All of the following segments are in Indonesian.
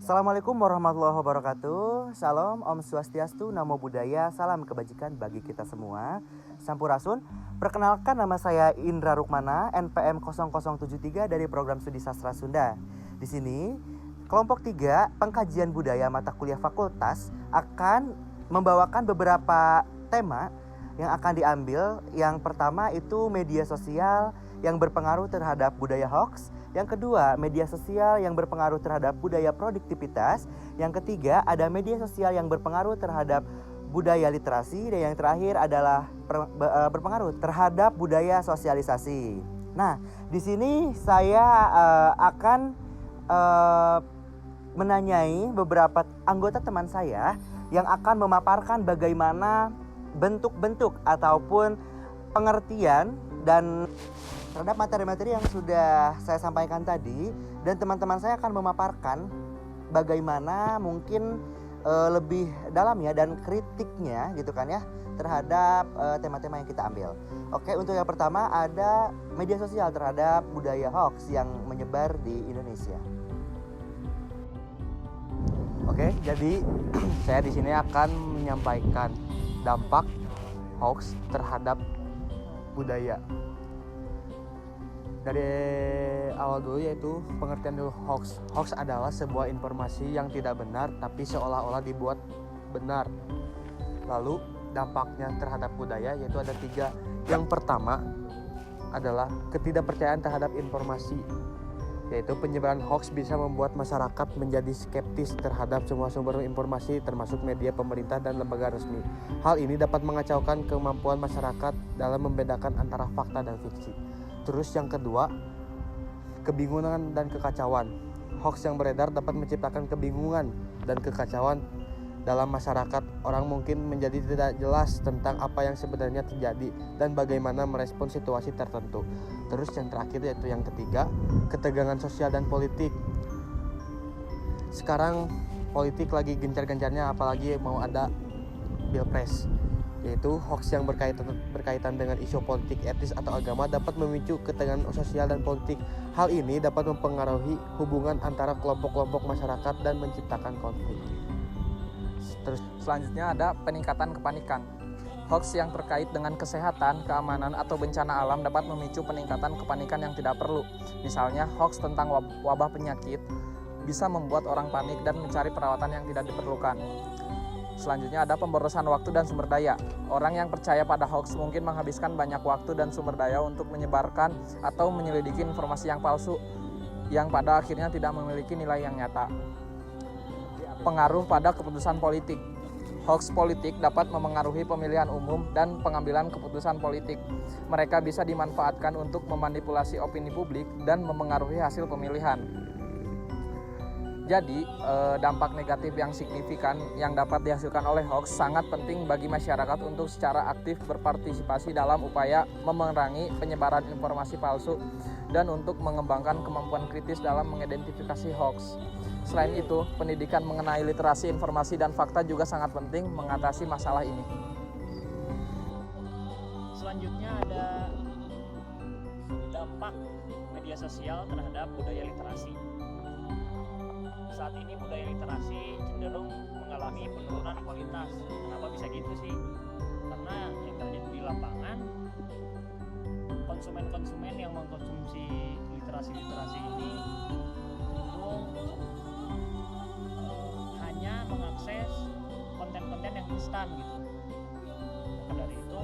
Assalamualaikum warahmatullahi wabarakatuh. Salam, Om Swastiastu, Namo Buddhaya, salam kebajikan bagi kita semua. Sampurasun. Perkenalkan, nama saya Indra Rukmana, NPM 0073 dari Program Studi Sastra Sunda. Di sini, kelompok 3 Pengkajian Budaya Mata Kuliah Fakultas akan membawakan beberapa tema yang akan diambil. Yang pertama itu media sosial yang berpengaruh terhadap budaya hoax. Yang kedua, media sosial yang berpengaruh terhadap budaya produktivitas. Yang ketiga, ada media sosial yang berpengaruh terhadap budaya literasi. Dan yang terakhir adalah berpengaruh terhadap budaya sosialisasi. Nah, di sini saya akan menanyai beberapa anggota teman saya yang akan memaparkan bagaimana bentuk-bentuk ataupun pengertian dan terhadap materi-materi yang sudah saya sampaikan tadi, dan teman-teman saya akan memaparkan bagaimana mungkin lebih dalam ya dan kritiknya gitu kan ya terhadap tema-tema yang kita ambil. Oke, untuk yang pertama ada media sosial terhadap budaya hoax yang menyebar di Indonesia. Oke, jadi saya di sini akan menyampaikan dampak hoax terhadap budaya. Dari awal dulu yaitu pengertian dulu hoax. Hoax adalah sebuah informasi yang tidak benar tapi seolah-olah dibuat benar. Lalu dampaknya terhadap budaya yaitu ada 3. Yang pertama adalah ketidakpercayaan terhadap informasi, yaitu penyebaran hoax bisa membuat masyarakat menjadi skeptis terhadap semua sumber informasi termasuk media pemerintah dan lembaga resmi. Hal ini dapat mengacaukan kemampuan masyarakat dalam membedakan antara fakta dan fiksi. Terus yang kedua, kebingungan dan kekacauan. Hoax yang beredar dapat menciptakan kebingungan dan kekacauan dalam masyarakat. Orang mungkin menjadi tidak jelas tentang apa yang sebenarnya terjadi dan bagaimana merespon situasi tertentu. Terus yang terakhir yaitu yang ketiga, ketegangan sosial dan politik. Sekarang politik lagi gencar-gencarnya, apalagi mau ada Pilpres, yaitu hoax yang berkaitan dengan isu politik, etis atau agama dapat memicu ketegangan sosial dan politik. Hal ini dapat mempengaruhi hubungan antara kelompok-kelompok masyarakat dan menciptakan konflik. Terus selanjutnya ada peningkatan kepanikan. Hoax yang terkait dengan kesehatan, keamanan, atau bencana alam dapat memicu peningkatan kepanikan yang tidak perlu. Misalnya, hoax tentang wabah penyakit bisa membuat orang panik dan mencari perawatan yang tidak diperlukan. Selanjutnya ada pemborosan waktu dan sumber daya. Orang yang percaya pada hoax mungkin menghabiskan banyak waktu dan sumber daya untuk menyebarkan atau menyelidiki informasi yang palsu yang pada akhirnya tidak memiliki nilai yang nyata. Pengaruh pada keputusan politik. Hoax politik dapat memengaruhi pemilihan umum dan pengambilan keputusan politik. Mereka bisa dimanfaatkan untuk memanipulasi opini publik dan memengaruhi hasil pemilihan. Jadi, dampak negatif yang signifikan yang dapat dihasilkan oleh hoax sangat penting bagi masyarakat untuk secara aktif berpartisipasi dalam upaya memerangi penyebaran informasi palsu dan untuk mengembangkan kemampuan kritis dalam mengidentifikasi hoax. Selain itu, pendidikan mengenai literasi informasi dan fakta juga sangat penting mengatasi masalah ini. Selanjutnya ada dampak media sosial terhadap budaya literasi. Saat ini budaya literasi cenderung mengalami penurunan kualitas. Kenapa bisa gitu sih? Karena yang terjadi di lapangan, konsumen-konsumen yang mengkonsumsi literasi ini cenderung hanya mengakses konten-konten yang instan gitu. Maka dari itu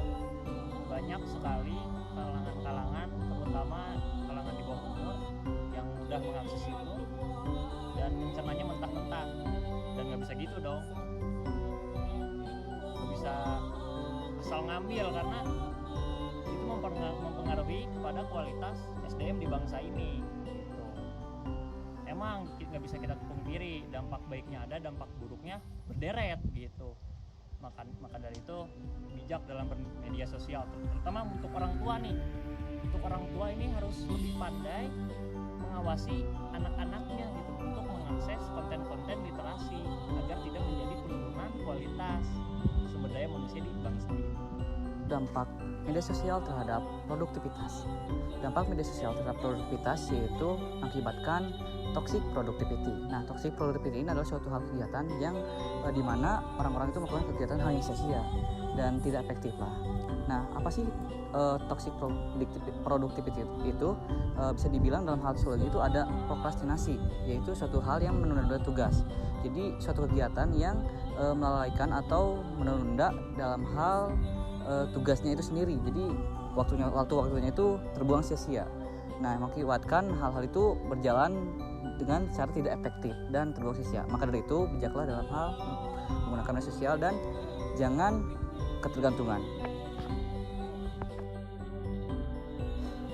banyak sekali kalangan-kalangan, terutama kalangan di bawah umur yang mudah mengakses itu dan mencernanya mentah-mentah. Dan nggak bisa gitu dong, nggak bisa asal ngambil, karena itu mempengaruhi kepada kualitas SDM di bangsa ini gitu. Emang nggak bisa kita pungkiri, dampak baiknya ada, dampak buruknya berderet gitu. Maka dari itu bijak dalam bermedia sosial, terutama untuk orang tua nih. Untuk orang tua ini harus lebih pandai mengawasi anak-anaknya gitu untuk mengakses konten-konten literasi agar tidak menjadi penurunan kualitas sumber daya manusia di bangsa ini. Dampak media sosial terhadap produktivitas. Dampak media sosial terhadap produktivitas yaitu mengakibatkan toxic productivity. Nah, toxic productivity ini adalah suatu hal kegiatan yang di mana orang-orang itu melakukan kegiatan hal yang sia-sia dan tidak efektif lah. Nah, apa sih toxic productivity itu? Bisa dibilang dalam hal psikologi itu ada prokrastinasi, yaitu suatu hal yang menunda-nunda tugas. Jadi suatu kegiatan yang melalaikan atau menunda dalam hal tugasnya itu sendiri. Jadi waktu-waktunya itu terbuang sia-sia. Nah, mengakibatkan hal-hal itu berjalan dengan cara tidak efektif dan terbuang sia-sia. Maka dari itu, bijaklah dalam hal menggunakan media sosial dan jangan ketergantungan.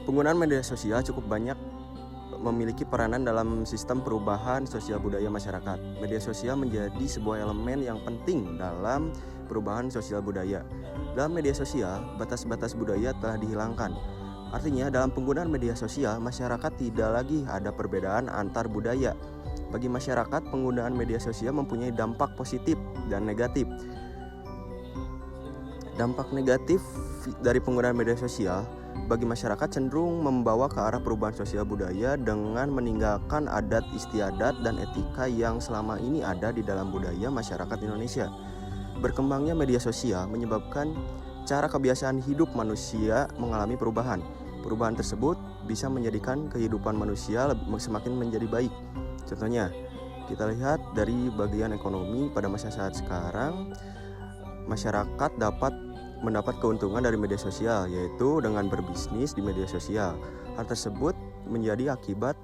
Penggunaan media sosial cukup banyak memiliki peranan dalam sistem perubahan sosial budaya masyarakat. Media sosial menjadi sebuah elemen yang penting dalam perubahan sosial budaya. Dalam media sosial, batas-batas budaya telah dihilangkan. Artinya, dalam penggunaan media sosial, masyarakat tidak lagi ada perbedaan antar budaya. Bagi masyarakat, penggunaan media sosial mempunyai dampak positif dan negatif. Dampak negatif dari penggunaan media sosial bagi masyarakat cenderung membawa ke arah perubahan sosial budaya dengan meninggalkan adat istiadat dan etika yang selama ini ada di dalam budaya masyarakat Indonesia. Berkembangnya media sosial menyebabkan cara kebiasaan hidup manusia mengalami perubahan. Perubahan tersebut bisa menjadikan kehidupan manusia semakin menjadi baik. Contohnya, kita lihat dari bagian ekonomi pada masa saat sekarang, masyarakat dapat mendapat keuntungan dari media sosial, yaitu dengan berbisnis di media sosial. Hal tersebut menjadi akibat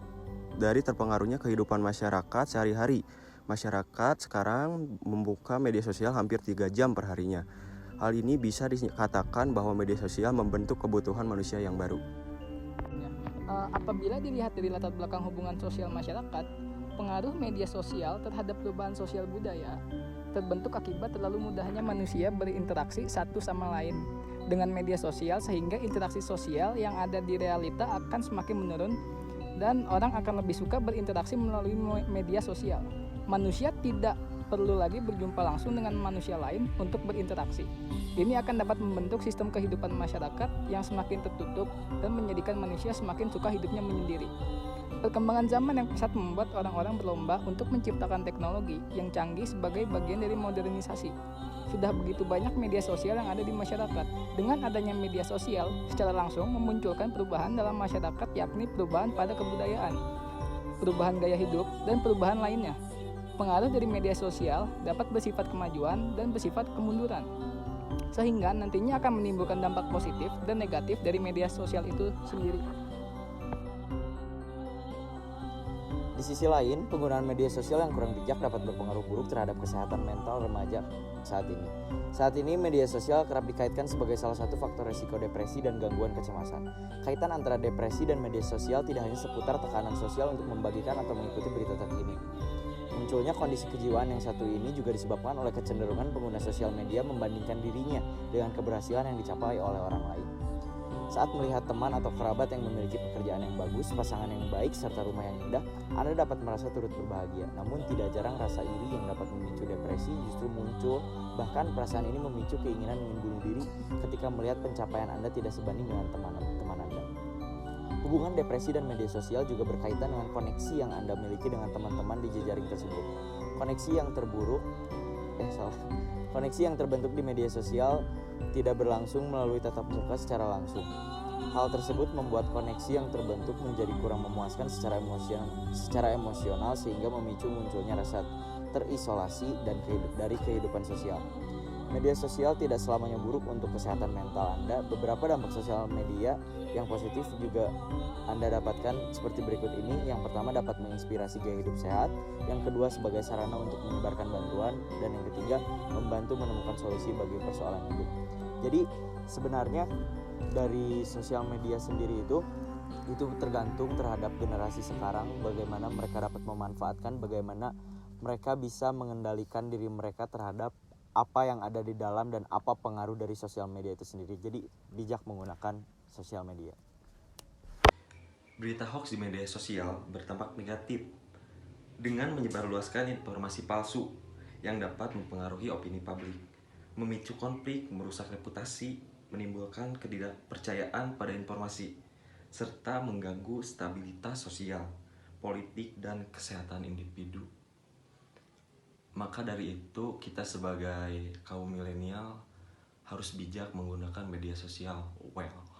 dari terpengaruhnya kehidupan masyarakat sehari-hari. Masyarakat sekarang membuka media sosial hampir 3 jam per harinya. Hal ini bisa dikatakan bahwa media sosial membentuk kebutuhan manusia yang baru. Apabila dilihat dari latar belakang hubungan sosial masyarakat, pengaruh media sosial terhadap perubahan sosial budaya terbentuk akibat terlalu mudahnya manusia berinteraksi satu sama lain dengan media sosial, sehingga interaksi sosial yang ada di realita akan semakin menurun dan orang akan lebih suka berinteraksi melalui media sosial. Manusia tidak perlu lagi berjumpa langsung dengan manusia lain untuk berinteraksi. Ini akan dapat membentuk sistem kehidupan masyarakat yang semakin tertutup dan menjadikan manusia semakin suka hidupnya menyendiri. Perkembangan zaman yang pesat membuat orang-orang berlomba untuk menciptakan teknologi yang canggih sebagai bagian dari modernisasi. Sudah begitu banyak media sosial yang ada di masyarakat. Dengan adanya media sosial, secara langsung memunculkan perubahan dalam masyarakat, yakni perubahan pada kebudayaan, perubahan gaya hidup, dan perubahan lainnya. Pengaruh dari media sosial dapat bersifat kemajuan dan bersifat kemunduran, sehingga nantinya akan menimbulkan dampak positif dan negatif dari media sosial itu sendiri. Di sisi lain, penggunaan media sosial yang kurang bijak dapat berpengaruh buruk terhadap kesehatan mental remaja saat ini. Saat ini, media sosial kerap dikaitkan sebagai salah satu faktor risiko depresi dan gangguan kecemasan. Kaitan antara depresi dan media sosial tidak hanya seputar tekanan sosial untuk membagikan atau mengikuti berita terkini. Munculnya kondisi kejiwaan yang satu ini juga disebabkan oleh kecenderungan pengguna sosial media membandingkan dirinya dengan keberhasilan yang dicapai oleh orang lain. Saat melihat teman atau kerabat yang memiliki pekerjaan yang bagus, pasangan yang baik, serta rumah yang indah, Anda dapat merasa turut berbahagia. Namun tidak jarang rasa iri yang dapat memicu depresi justru muncul. Bahkan perasaan ini memicu keinginan ingin bunuh diri ketika melihat pencapaian Anda tidak sebanding dengan teman Anda. Hubungan depresi dan media sosial juga berkaitan dengan koneksi yang Anda miliki dengan teman-teman di jejaring tersebut. Koneksi yang terbentuk di media sosial tidak berlangsung melalui tatap muka secara langsung. Hal tersebut membuat koneksi yang terbentuk menjadi kurang memuaskan secara emosional sehingga memicu munculnya rasa terisolasi dari kehidupan sosial. Media sosial tidak selamanya buruk untuk kesehatan mental Anda. Beberapa dampak sosial media yang positif juga Anda dapatkan seperti berikut ini. Yang pertama, dapat menginspirasi gaya hidup sehat. Yang kedua, sebagai sarana untuk menyebarkan bantuan. Dan yang ketiga, membantu menemukan solusi bagi persoalan hidup. Jadi sebenarnya dari sosial media sendiri itu tergantung terhadap generasi sekarang, bagaimana mereka dapat memanfaatkan, bagaimana mereka bisa mengendalikan diri mereka terhadap apa yang ada di dalam dan apa pengaruh dari sosial media itu sendiri. Jadi bijak menggunakan sosial media. Berita hoax di media sosial berdampak negatif dengan menyebarluaskan informasi palsu yang dapat mempengaruhi opini publik, memicu konflik, merusak reputasi, menimbulkan ketidakpercayaan pada informasi, serta mengganggu stabilitas sosial. politik, dan kesehatan individu. Maka dari itu kita sebagai kaum milenial harus bijak menggunakan media sosial well.